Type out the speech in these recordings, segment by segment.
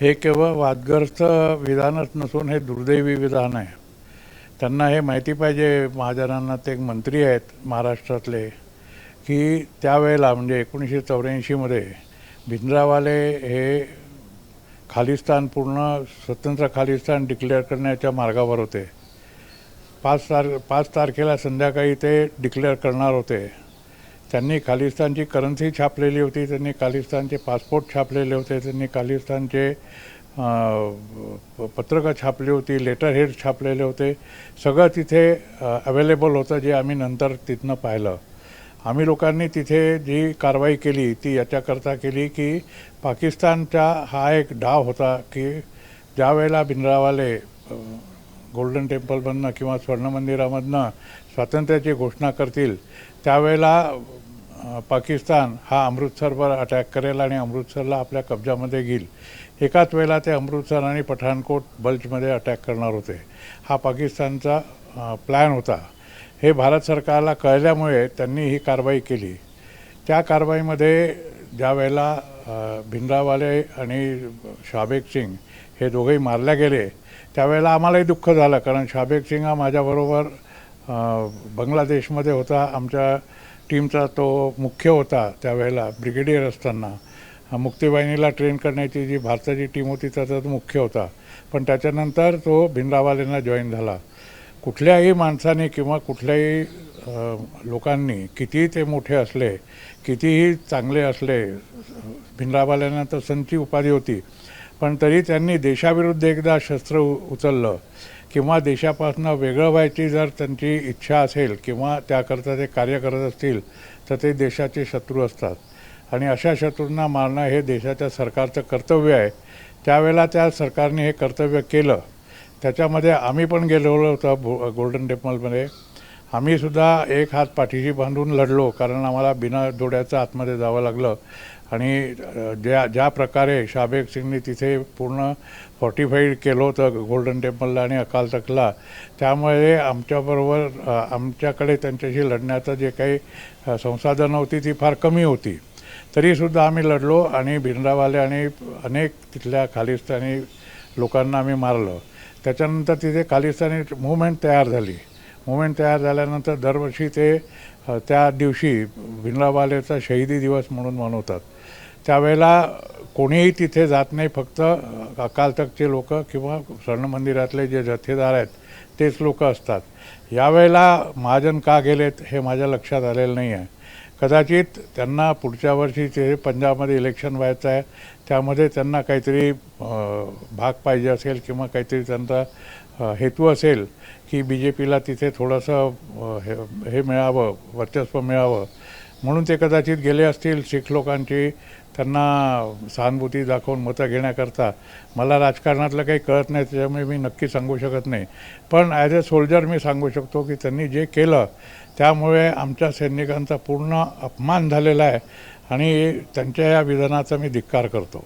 हे केवळ वादग्रस्त विधानच नसून हे दुर्दैवी विधान आहे. त्यांना हे माहिती पाहिजे, महाजनांना, ते एक मंत्री आहेत महाराष्ट्रातले, की त्यावेळेला म्हणजे 1984मध्ये भिंद्रावाले हे खालिस्तान, पूर्ण स्वतंत्र खालिस्तान डिक्लेअर करण्याच्या मार्गावर होते. 5 तारखेला संध्याकाळी ते डिक्लेअर करणार होते. त्यांनी खालिस्तानची करन्सी छापलेली होती, त्यांनी खालिस्तानचे पासपोर्ट छापलेले होते, त्यांनी खालिस्तानचे पत्रकं छापली होती, लेटर हेड छापलेले होते. सगळं तिथे अवेलेबल होतं, जे आम्ही नंतर तिथनं पाहिलं. आम्ही लोकांनी तिथे जी कारवाई केली ती याच्याकरता केली की पाकिस्तानचा हा एक डाव होता की ज्या वेळेला भिंद्रावाले गोल्डन टेम्पलमधनं किंवा स्वर्ण मंदिरामधनं स्वातंत्र्याची घोषणा करतील, त्यावेळेला पाकिस्तान हा अमृतसरवर अटॅक करेल आणि अमृतसरला आपल्या कब्जामध्ये घेईल. एकाच वेळेला ते अमृतसर आणि पठाणकोट बल्जमध्ये अटॅक करणार होते. हा पाकिस्तानचा प्लॅन होता. हे भारत सरकारला कळल्यामुळे त्यांनी ही कारवाई केली. त्या कारवाईमध्ये ज्या वेळेला भिंद्रावाले आणि शाहबेग सिंग हे दोघेही मारले गेले, त्यावेळेला आम्हालाही दुःख झालं, कारण शाहबेग सिंग हा माझ्याबरोबर बांगलादेशमध्ये होता. आमच्या टीमचा तो मुख्य होता त्यावेळेला, ब्रिगेडियर असताना. मुक्तीवाहिनीला ट्रेन करण्याची जी भारताची टीम होती त्याचा तो मुख्य होता. पण त्याच्यानंतर तो भिंद्रावालेंना जॉईन झाला. कुठल्याही माणसाने किंवा कुठल्याही लोकांनी, कितीही ते मोठे असले, कितीही चांगले असले, भिंद्रावाल्यांना तर संतची उपाधी होती, पण तरी त्यांनी देशाविरुद्ध एकदा शस्त्र उचललं किंवा देशापासून वेगळं व्हायची जर त्यांची इच्छा असेल किंवा त्याकरता ते कार्य करत असतील, तर ते देशाचे शत्रू असतात. आणि अशा शत्रूंना मारणं हे देशाच्या सरकारचं कर्तव्य आहे. त्यावेळेला त्या सरकारने हे कर्तव्य केलं. त्याच्यामध्ये आम्ही पण गेलेलो होतो गोल्डन टेम्पलमध्ये. आम्हीसुद्धा एक हात पाठीशी बांधून लढलो, कारण आम्हाला बिना डोळ्याचं आतमध्ये जावं लागलं. आणि ज्या प्रकारे शाहबेग सिंगनी तिथे पूर्ण फॉर्टिफाईड केलं होतं गोल्डन टेम्पलला आणि अकाल तख्तला, त्यामुळे आमच्याकडे त्यांच्याशी लढण्याचं जे काही संसाधनं होती ती फार कमी होती. तरीसुद्धा आम्ही लढलो आणि भिंद्रावाले आणि अनेक तिथल्या खालिस्तानी लोकांना आम्ही मारलं. त्याच्यानंतर तिथे खालिस्तानी मूवमेंट तयार झाली. मूवमेंट तयार झाल्यानंतर दरवर्षी ते त्या दिवशी भिंद्रावालेचा शहीदी दिवस म्हणून मनवतात. त्यावेळेला कोणीही तिथे जात नाही, फक्त अकाल तख्तचे लोक किंवा स्वर्ण मंदिरातले जे जथ्थेदार आहेत तेच लोक असतात. यावेळेला महाजन का गेलेत हे माझ्या लक्षात आलेलं नाही आहे. कदाचित त्यांना पुढच्या वर्षी ते पंजाबमध्ये इलेक्शन व्हायचं आहे, त्यामध्ये त्यांना काहीतरी भाग पाहिजे असेल किंवा काहीतरी त्यांचा हेतू असेल की BJPला तिथे थोडंसं हे मिळावं, वर्चस्व मिळावं, म्हणून ते कदाचित गेले असतील. शीख लोकांची त्यांना सहानुभूती दाखवून मतं घेण्याकरता. मला राजकारणातलं काही कळत नाही, त्याच्यामुळे मी नक्की सांगू शकत नाही. पण ॲज अ सोल्जर मी सांगू शकतो की त्यांनी जे केलं त्यामुळे आमच्या सैनिकांचा पूर्ण अपमान झालेला आहे आणि त्यांच्या या विधानाचा मी धिक्कार करतो.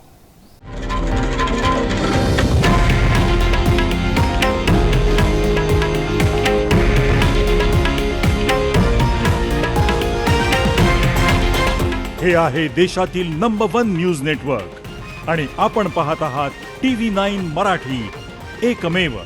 हे आहे देशातील नंबर 1 न्यूज नेटवर्क आणि आपण पाहत आहात TV9 मराठी, एकमेव.